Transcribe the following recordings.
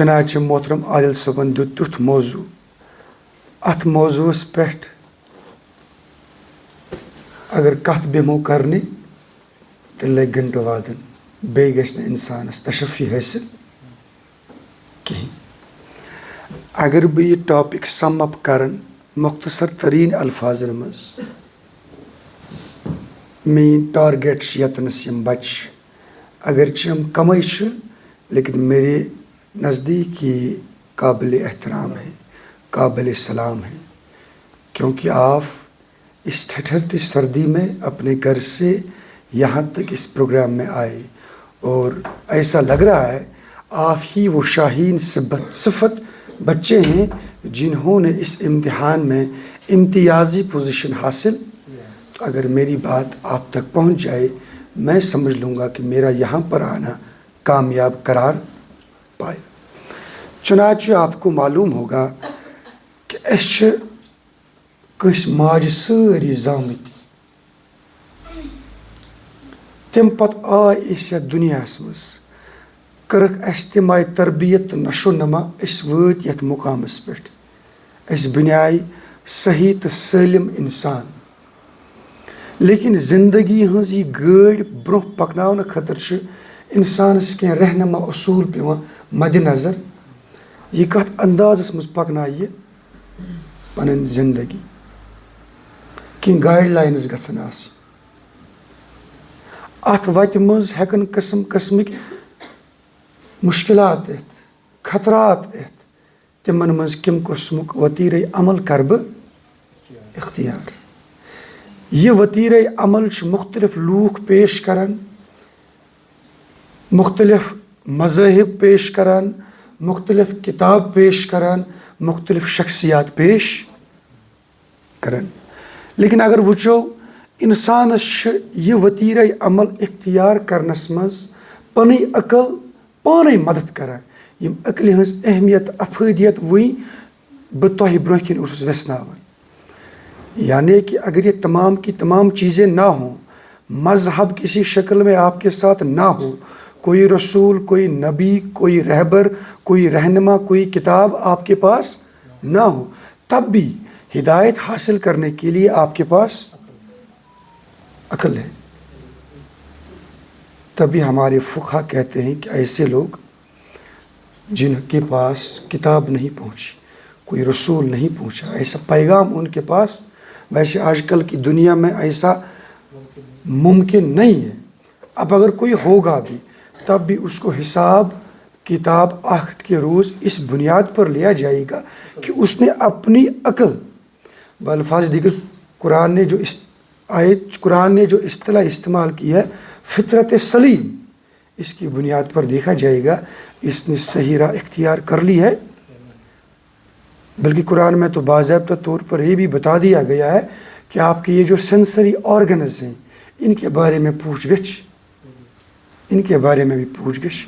چنانچہ محترم عادل صٲبن دیُت تیُتھ موضوع اَتھ موضوعس پٮ۪ٹھ اگر کتھ بیٚہمو کرنہِ تیٚلہِ لگہِ گنٹہٕ وادن بیٚیہِ گژھِ نہٕ اِنسانس تشفی حٲصِل کِہیٖنۍ اگر بہٕ یہِ ٹاپِک سم اپ کرن مختصر تریٖن الفاظن منٛز میٲنۍ ٹارگیٹ چھِ ییٚتنس یِم بچہِ اگرچہ یِم کمٕے چھِ لیکن میرے نزدیک یہ قابل احترام ہے قابل سلام ہے کیونکہ آپ اس ٹھٹھرتی سردی میں اپنے گھر سے یہاں تک اس پروگرام میں آئے اور ایسا لگ رہا ہے آپ ہی وہ شاہین صفت بچے ہیں جنہوں نے اس امتحان میں امتیازی پوزیشن حاصل تو اگر میری بات آپ تک پہنچ جائے میں سمجھ لوں گا کہ میرا یہاں پر آنا کامیاب قرار پائے چنانچہ آپ کو معلوم ہوگا کہ أسۍ چھِ کٲنٛسہِ ماجہِ سٲری زامٕتۍ تَمہِ پتہٕ آے أسۍ یتھ دُنیاہس منٛز کٔرٕکھ اَسہِ تِم آیہِ تربیت تہٕ نشو نما أسۍ وٲتۍ یتھ مقامس پٮ۪ٹھ اَسہِ بنیٛاے صحیح تہٕ سٲلم انسان لیکن زندگی ہٕنٛز یہِ گٲڑۍ برونٛہہ پکناونہٕ خٲطرٕ چھِ انسانس کینٛہہ رہنما اصوٗل پیٚوان مدِ نظر یہِ کتھ اندازس منٛز پکنایہِ یہِ پنٕنۍ زندگی کینٛہہ گایڈ لاینٕز گژھن آسٕنۍ اتھ وتہِ منٛز ہٮ۪کن قٕسم قٕسمٕکۍ مُشکلات یِتھ خطرات یِتھ تِمن منٛز کمہِ قٕسمُک وتیرے عمل کرٕ بہٕ اختیار یہِ وتیرے عمل چھُ مختلف لوٗکھ پیش کران مختلف مذاہب پیش کران مختلف کتاب پیش کران مختلف شخصیات پیش کران لیکن اگر وٕچھو انسانس چھِ یہِ وتیرے عمل اختیار کرنس منٛز پنٕنۍ عقل پانے مدد کران یِم عقلہِ ہٕنٛز اہمیت افٲدیت وٕنۍ بہٕ تۄہہِ برونٛہہ کِنۍ اوسُس ویژھناوان یعنی کہ اگر یہ تمام کی تمام چیزیں نہ ہوں مذہب کسی شکل میں آپ کے ساتھ نہ ہو کوئی رسول کوئی نبی کوئی رہبر کوئی رہنما کوئی کتاب آپ کے پاس نہ ہو تب بھی ہدایت حاصل کرنے کے لیے آپ کے پاس عقل ہے تبھی ہمارے فقہا کہتے ہیں کہ ایسے لوگ جن کے پاس کتاب نہیں پہنچی کوئی رسول نہیں پہنچا ایسا پیغام ان کے پاس ویسے آج کل کی دنیا میں ایسا ممکن نہیں ہے اب اگر کوئی ہوگا بھی تب بھی اس کو حساب کتاب آخرت کے روز اس بنیاد پر لیا جائے گا کہ اس نے اپنی عقل بالفاظ دیگر قرآن نے جو اصطلاح استعمال کی ہے فطرت سلیم اس کی بنیاد پر دیکھا جائے گا اس نے صحیح راہ اختیار کر لی ہے بلکہ قرآن میں تو باضابطہ طور پر یہ بھی بتا دیا گیا ہے کہ آپ کے یہ جو سینسری آرگنز ہیں ان کے بارے میں پوچھ گچھ ان کے بارے میں بھی پوچھ گچھ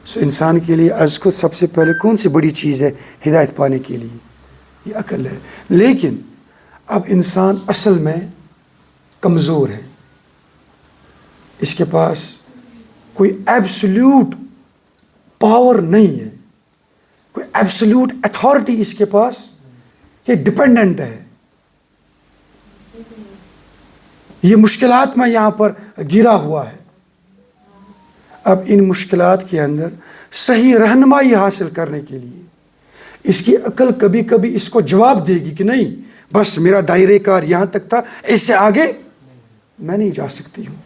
سو انسان کے لیے از خود سب سے پہلے کون سی بڑی چیز ہے ہدایت پانے کے لیے یہ عقل ہے لیکن اب انسان اصل میں کمزور ہے اس کے پاس کوئی ایبسلیوٹ پاور نہیں ہے کوئی ایبسلیوٹ اتھارٹی اس کے پاس یہ ڈپینڈنٹ ہے یہ مشکلات میں یہاں پر گرا ہوا ہے اب ان مشکلات کے اندر صحیح رہنمائی حاصل کرنے کے لیے اس کی عقل کبھی کبھی اس کو جواب دے گی کہ نہیں بس میرا دائرے کار یہاں تک تھا اس سے آگے میں نہیں جا سکتی ہوں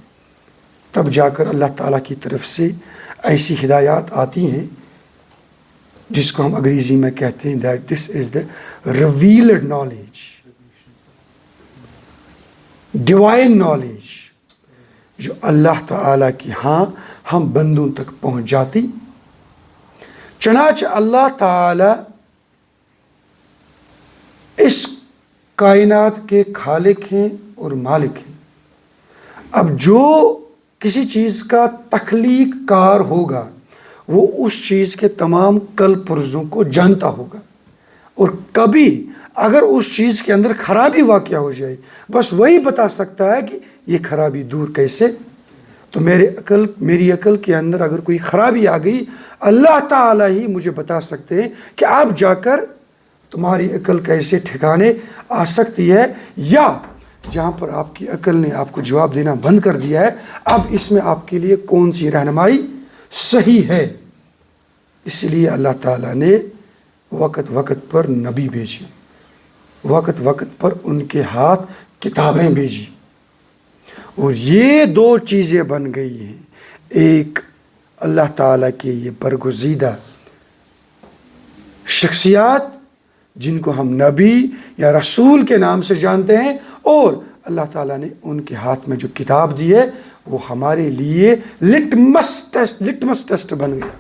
تب جا کر اللہ تعالیٰ کی طرف سے ایسی ہدایات آتی ہیں جس کو ہم انگریزی میں کہتے ہیں that this is the revealed knowledge divine knowledge جو اللہ تعالیٰ کی ہاں ہم بندوں تک پہنچ جاتی چنانچہ اللہ تعالیٰ اس کائنات کے خالق ہیں اور مالک ہیں اب جو کسی چیز کا تخلیق کار ہوگا وہ اس چیز کے تمام کل پرزوں کو جانتا ہوگا اور کبھی اگر اس چیز کے اندر خرابی واقع ہو جائے بس وہی بتا سکتا ہے کہ یہ خرابی دور کیسے تو میری عقل کے اندر اگر کوئی خرابی آ گئی، اللہ تعالیٰ ہی مجھے بتا سکتے ہیں کہ اب جا کر تمہاری عقل کیسے ٹھکانے آ سکتی ہے، یا جہاں پر آپ کی عقل نے آپ کو جواب دینا بند کر دیا ہے، اب اس میں آپ کے لیے کون سی رہنمائی صحیح ہے۔ اس لیے اللہ تعالیٰ نے وقت وقت پر نبی بھیجے، وقت وقت پر ان کے ہاتھ کتابیں بھیجی، اور یہ دو چیزیں بن گئی ہیں۔ ایک اللہ تعالیٰ کے یہ برگزیدہ شخصیات جن کو ہم نبی یا رسول کے نام سے جانتے ہیں، اور اللہ تعالیٰ نے ان کے ہاتھ میں جو کتاب دی ہے وہ ہمارے لیے لٹمس ٹیسٹ بن گیا،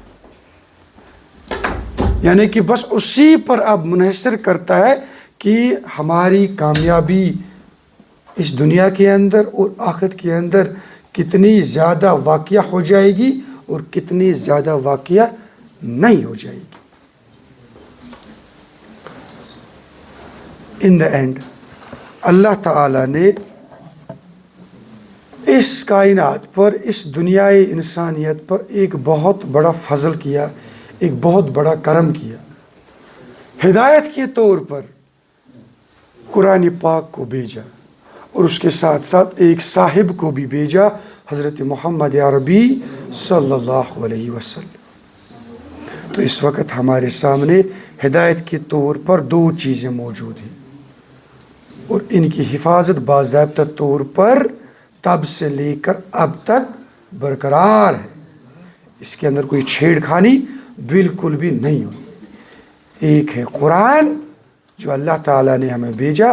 یعنی کہ بس اسی پر اب منحصر کرتا ہے کہ ہماری کامیابی اس دنیا کے اندر اور آخرت کے اندر کتنی زیادہ واقعہ ہو جائے گی اور کتنی زیادہ واقعہ نہیں ہو جائے گی۔ ان دا اینڈ اللہ تعالیٰ نے اس کائنات پر، اس دنیائے انسانیت پر ایک بہت بڑا فضل کیا، ایک بہت بڑا کرم کیا۔ ہدایت کے طور پر قرآن پاک کو بھیجا، اور اس کے ساتھ ساتھ ایک صاحب کو بھی بھیجا، حضرت محمد عربی صلی اللہ علیہ وسلم۔ تو اس وقت ہمارے سامنے ہدایت کے طور پر دو چیزیں موجود ہیں، اور ان کی حفاظت باضابطہ طور پر تب سے لے کر اب تک برقرار ہے، اس کے اندر کوئی چھیڑ خانی بالکل بھی نہیں ہوئی۔ ایک ہے قرآن جو اللہ تعالیٰ نے ہمیں بھیجا،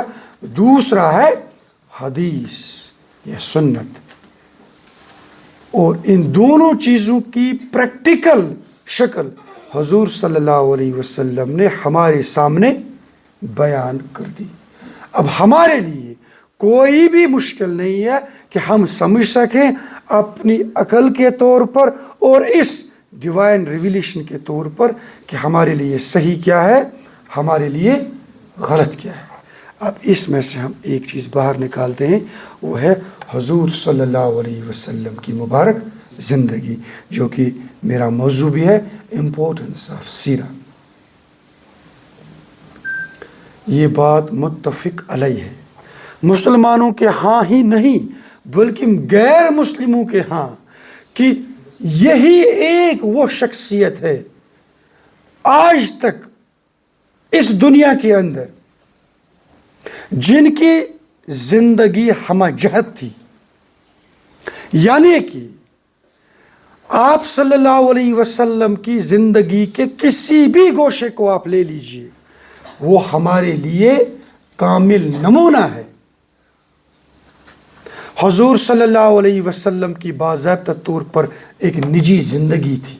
دوسرا ہے حدیث یا سنت، اور ان دونوں چیزوں کی پریکٹیکل شکل حضور صلی اللہ علیہ وسلم نے ہمارے سامنے بیان کر دی۔ اب ہمارے لیے کوئی بھی مشکل نہیں ہے کہ ہم سمجھ سکیں اپنی عقل کے طور پر اور اس ڈیوائن ریویلیشن کے طور پر کہ ہمارے لیے صحیح کیا ہے، ہمارے لیے غلط کیا ہے۔ اب اس میں سے ہم ایک چیز باہر نکالتے ہیں، وہ ہے حضور صلی اللہ علیہ وسلم کی مبارک زندگی، جو کہ میرا موضوع بھی ہے، امپورٹنس آف سیرہ۔ یہ بات متفق علیہ ہے، مسلمانوں کے ہاں ہی نہیں بلکہ غیر مسلموں کے ہاں، کہ یہی ایک وہ شخصیت ہے آج تک اس دنیا کے اندر جن کی زندگی ہمہ جہت تھی، یعنی کہ آپ صلی اللہ علیہ وسلم کی زندگی کے کسی بھی گوشے کو آپ لے لیجئے، وہ ہمارے لیے کامل نمونہ ہے۔ حضور صلی اللہ علیہ وسلم کی باضابطہ طور پر ایک نجی زندگی تھی،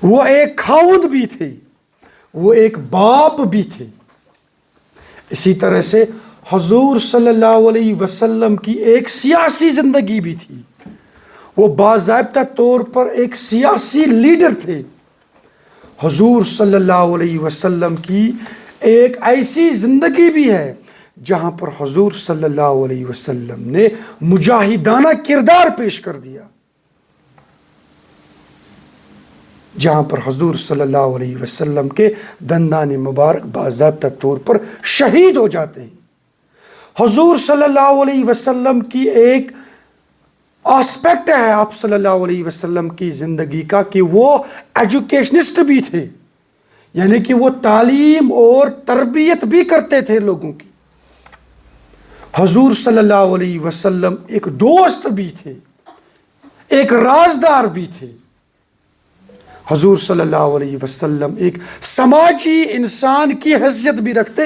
وہ ایک خاوند بھی تھے، وہ ایک باپ بھی تھے۔ اسی طرح سے حضور صلی اللہ علیہ وسلم کی ایک سیاسی زندگی بھی تھی، وہ باضابطہ طور پر ایک سیاسی لیڈر تھے۔ حضور صلی اللہ علیہ وسلم کی ایک ایسی زندگی بھی ہے جہاں پر حضور صلی اللہ علیہ وسلم نے مجاہدانہ کردار پیش کر دیا، جہاں پر حضور صلی اللہ علیہ وسلم کے دندان مبارک باضابطہ طور پر شہید ہو جاتے ہیں۔ حضور صلی اللہ علیہ وسلم کی ایک آسپیکٹ ہے آپ صلی اللہ علیہ وسلم کی زندگی کا کہ وہ ایجوکیشنسٹ بھی تھے، یعنی کہ وہ تعلیم اور تربیت بھی کرتے تھے لوگوں کی۔ حضور صلی اللہ علیہ وسلم ایک دوست بھی تھے، ایک رازدار بھی تھے۔ حضور صلی اللہ علیہ وسلم ایک سماجی انسان کی حیثیت بھی رکھتے۔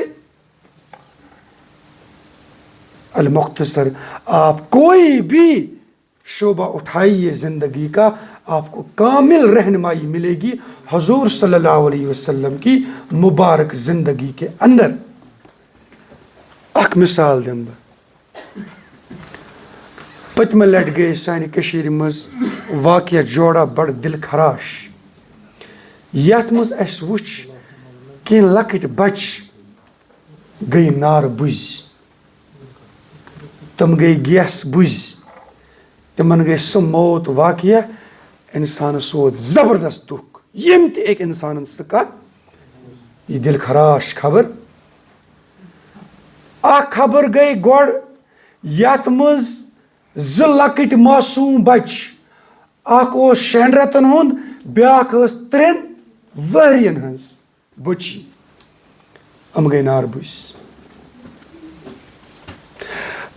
المختصر آپ کوئی بھی شعبہ اٹھائیے زندگی کا، آپ کو کامل رہنمائی ملے گی حضور صلی اللہ علیہ وسلم کی مبارک زندگی کے اندر۔ اک مثال دم پتمہ لٹ گئے سانہ کشیر مز واقعہ جوڑا بڑ دل خراش، یت مز اس وچ کہ لکٹ بچ گئی نار بز، تم گئی گیس بز، تمن گئی سہ موت واقعہ انسانس ووت زبردست دکھ یم تہ ایک انسان سہ کت یہ دل خراش خبر اخ خبر گئی گوڑ یت مز زٕ لکٹ معصوم بچ اخ اوس 6 رٮ۪تن ہُنٛد بیاکھ ٲس 3 ؤرین ہٕنٛز بچی یِم گٔے ناربٔس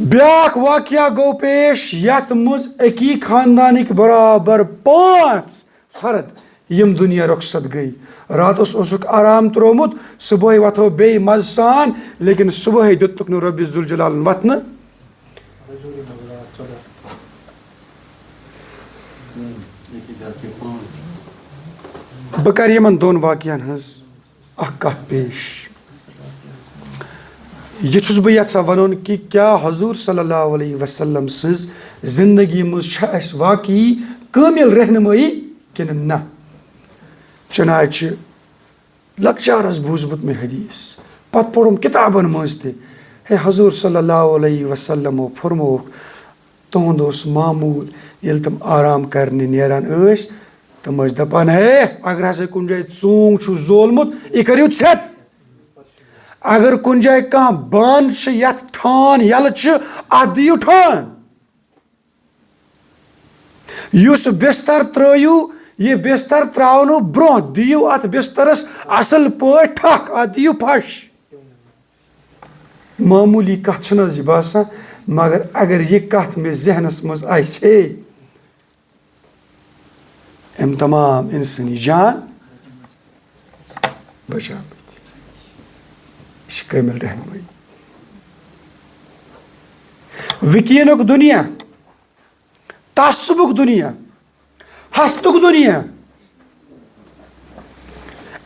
بیاکھ واقعہ گوٚو پیش یتھ منٛز اکی خاندانٕکۍ برابر 5 فرد یم دنیا رخصت گئی راتس اوسُکھ آرام ترومُت صبحٲے وتھو بیٚیہِ مزٕ سان لیکن صبحٲے دِتُکھ نہٕ رۄبِ ذوالجلالن وتھنہٕ بہٕ کرٕ یِمن 2 واقعن ہٕنٛز اکھ کتھ پیش یہ چھُس بہٕ یژھان ونُن کہ کیا حضور صلی اللہ علیہ وسلم سٕنٛز زندگی منٛز چھےٚ اَسہِ واقعی کٲمِل رہنمٲیی کِنہٕ نہ چنانچہ لۄکچارس بوٗزمُت مےٚ حدیث پتہٕ پوٚرُم کِتابن منٛز تہِ ہے حضور صلی اللہ علیہ وسلمو فرمووُکھ تُہُنٛد اوس معموٗل ییٚلہِ تِم آرام کرنہِ نیران ٲسۍ تِم ٲسۍ دپان ہے اگر ہسا کُنہِ جایہِ ژوٗنٛگ چھُ زولمُت یہِ کٔرِو ژھٮ۪ت اگر کُنہِ جایہِ کانٛہہ بانہٕ چھِ یتھ ٹھان یلہٕ چھِ اتھ دِیِو ٹھان یُس بستر ترٲیِو یہ بستر تراونہٕ برونٛہہ دِیِو اتھ بسترس اصل پٲٹھۍ ٹھکھ اتھ دِیِو پھش معموٗلی کتھ چھنہٕ حظ یہِ باسان مگر اگر یہِ کتھ مےٚ ذہنس منٛز آسہِ ہے أمۍ تمام انسٲنی جان بچاوٕنۍ یہ چھِ کٲمِل رہنمٲیی وٕکیٖنُک دُنیا تعصُبُک دُنیا حسدُک دُنیا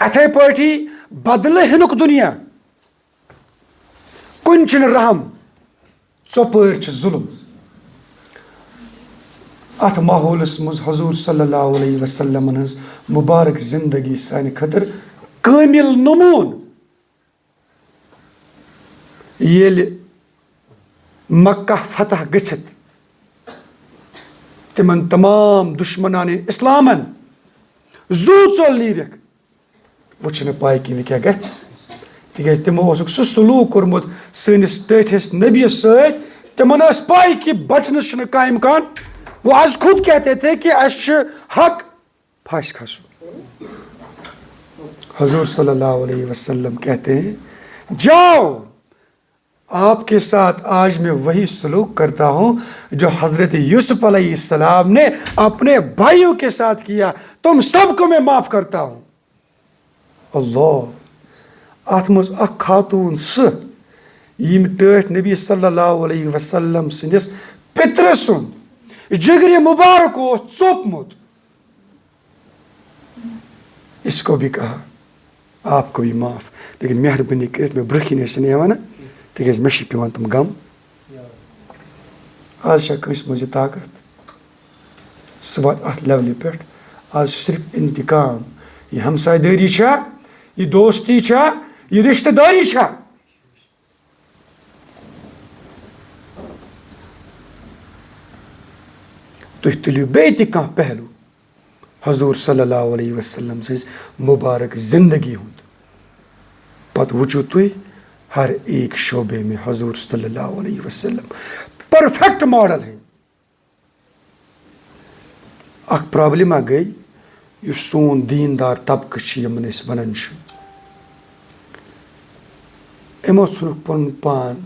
اِتھَے پٲٹھی بدلہٕ ہینُک دُنیا کُنہِ چھُنہٕ رحم ژۄپٲرۍ چھِ ظُلم اتھ ماحولس منٛز حضور صلی اللہ علیہ وسلمن ہٕنٛز مُبارک زندگی سانہِ خٲطرٕ کٲمِل نموٗن ییٚلہِ مکہ فتح گٔژھِتھ تِمن تمام دُشمنانہِ اسلامن زوٗ ژوٚل نیٖرِکھ وۄنۍ چھنہٕ پاے کہِ وۄنۍ کیٛاہ گژھِ تِکیٛازِ تِمو اوسُکھ سُہ سلوٗک کوٚرمُت سٲنِس ٹٲٹھِس نبیَس سۭتۍ تِمن ٲس پاے کہِ بچنس چھُنہٕ کانٛہہ اِمکان وہ آج خود کہتے تھے کہ اَسہِ چھُ حق پھش کھسُن حضور صلی اللہ علیہ وسلم کہتے ہیں جاؤ آپ کے ساتھ آج میں وہی سلوک کرتا ہوں جو حضرت یوسف علیہ السلام نے اپنے بھائیوں کے ساتھ کیا تم سب کو میں معاف کرتا ہوں اللہ اتھ منٛز اکھ خاتوٗن سُہ ییٚمۍ ٹٲٹھۍ نبی صلی اللہ علیہ وسلم سٕنٛدِس پِترٕ سُنٛد جگرِ مبارک اوس ژوٚپمُت اس کو بھی کہا آپ کو بھی معاف لیکن مہربٲنی کٔرِتھ مےٚ برٛونٛہہ کِنۍ ٲسِو نہٕ یِوان تِکیٛازِ مےٚ چھِ پیٚوان تِم غم آز چھا کٲنٛسہِ منٛز یہِ طاقت سُہ واتہِ اتھ لیولہِ پٮ۪ٹھ آز چھُ صرف انتقام یہِ ہمساے دٲری چھا یہِ دوستی چھا یہِ رشتہٕ دٲری چھا تُہۍ تُلِو بیٚیہِ تہِ کانٛہہ پہلوٗ حضور صلی اللہ علیہ وسلم سٕنٛز مُبارک زندگی ہُنٛد پتہٕ وٕچھِو تُہۍ ہر ایک شعبے میں حضور صلی اللہ علیہ وسلم پرفیکٹ ماڈل ہے اکھ پرابلِما گٔے یُس سون دیٖندار طبقہٕ چھِ یِمن أسۍ ونان چھِ یِمو ژھُنُکھ پنُن پان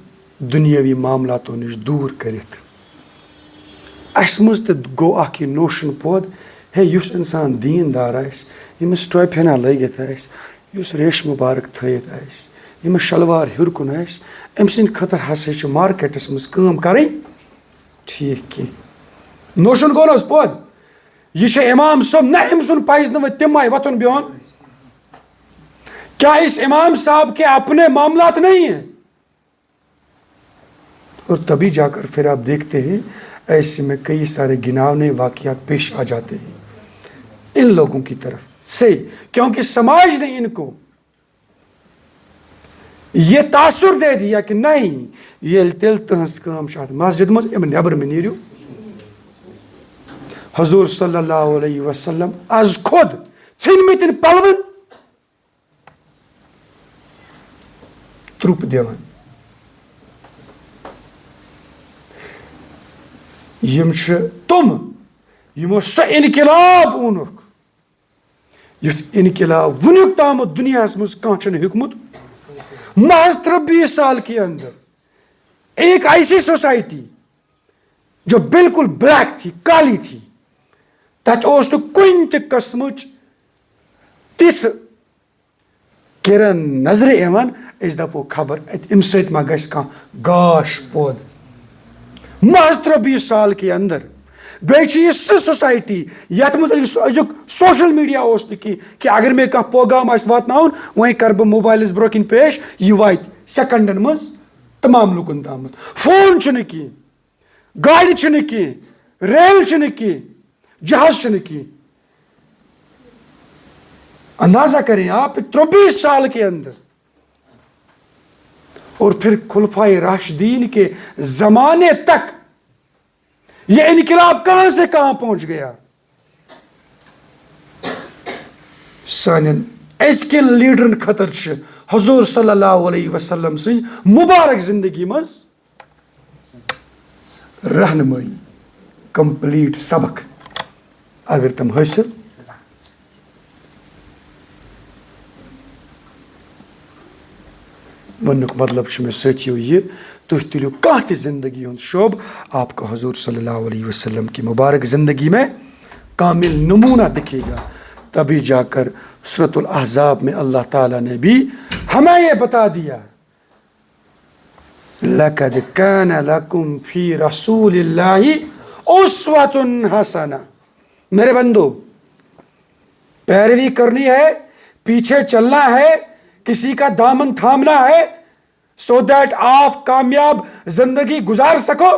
دُنیٲوی معاملاتو نِش دوٗر کٔرِتھ اسہِ منٛز تہِ گوٚو اکھ یہِ نوشن پٲدٕ ہے یُس انسان دیٖندار آسہِ ییٚمِس ٹوپہِ ہنا لٲگِتھ آسہِ یُس ریشہٕ مُبارک تھٲیِتھ آسہِ ییٚمِس شلوار ہیوٚر کُن آسہِ أمۍ سٕنٛدِ خٲطرٕ ہسا چھِ مارکیٹس منٛز کٲم کرٕنۍ ٹھیٖک کینٛہہ نوشن گوٚو نہ حظ پٲدٕ یہ چھُ امام صٲب نہ أمۍ سُنٛد پزِ نہٕ وۄنۍ تَمہِ آیہِ وۄتھُن بِہُن کیا اس امام صاحب کے اپنے معاملات نہیں ہیں اور تبھی جا کر پھر آپ دیکھتے ہیں ایسے میں کئی سارے گناونے واقعات پیش آ جاتے ہیں ان لوگوں کی طرف سے کیونکہ سماج نے ان کو یہ تاثر دے دیا کہ نہیں یہ تیل تہنز کام شاید مسجد مز ام نیبر میں نیرو حضور صلی اللہ علیہ وسلم از خود ژھنمٕتٮ۪ن پلون ترُپ دِوان. یِم چھِ تِم یِمو سُہ انقلاب اونُکھ یُتھ انقلاب وُنیُک تامَتھ دُنیاہَس منٛز کانٛہہ چھُنہٕ ہیوٚکمُت. محض 23 سال کے اندر ایک ایسی سوسائٹی جو بالکل بلیک تھی, کالی تھی, تَتہِ اوس نہٕ کُنہِ تہِ قٕسمٕچ تِژھ کرن نظرِ یِوان أسۍ دَپو خبر اَتہِ اَمہِ سۭتۍ ما گژھِ کانٛہہ گاش پود. محض 23 سال کے اندر. بیٚیہِ چھِ یہِ سُہ سوسایٹی یَتھ منٛز أزیُک سوشل میڈیا اوس نہٕ کینٛہہ کہِ اگر مےٚ کانٛہہ پیغام آسہِ واتناوُن وۄنۍ کَرٕ بہٕ موبایلَس برونٛہہ کِنۍ پیش, یہِ واتہِ سیکنڈن منٛز تمام لُکن تامَتھ. فون چھُنہٕ کینٛہہ, گاڑِ چھِنہٕ کینٛہہ, ریل چھِنہٕ کینٛہہ, جہاز چھِنہٕ کینٛہہ. اندازہ کریں آپ 23 سال کے اندر. اور پھر خلفائے راشدین کے زمانے تک یہ انقلاب کہاں سے کہاں پہنچ گیا. سانن أزکٮ۪ن لیڈرن خٲطرٕ چھِ حضور صلی اللہ علیہ وسلم سٕنٛز مبارک زندگی منٛز رہنمٲیی, کمپلیٹ سبق اگر تم حٲصِل وننُک مطلب چھُ مےٚ ساتھیو یہ, تُہۍ تُلِو کانٛہہ تہِ زندگی ہُنٛد شعبہٕ, آپ کو حضور صلی اللہ علیہ وسلم کی مبارک زندگی میں کامل نمونہ دکھے گا. تبھی جا کر سورۃ الاحزاب میں اللہ تعالیٰ نے بھی ہمیں یہ بتا دیا لَقَدْ كَانَ لَكُمْ فِي رَسُولِ اللَّهِ أُسْوَةٌ حَسَنَةٌ. میرے بندو, پیروی کرنی ہے, پیچھے چلنا ہے, کسی کا دامن تھامنا ہے, سو دیٹ آپ کامیاب زندگی گزار سکو.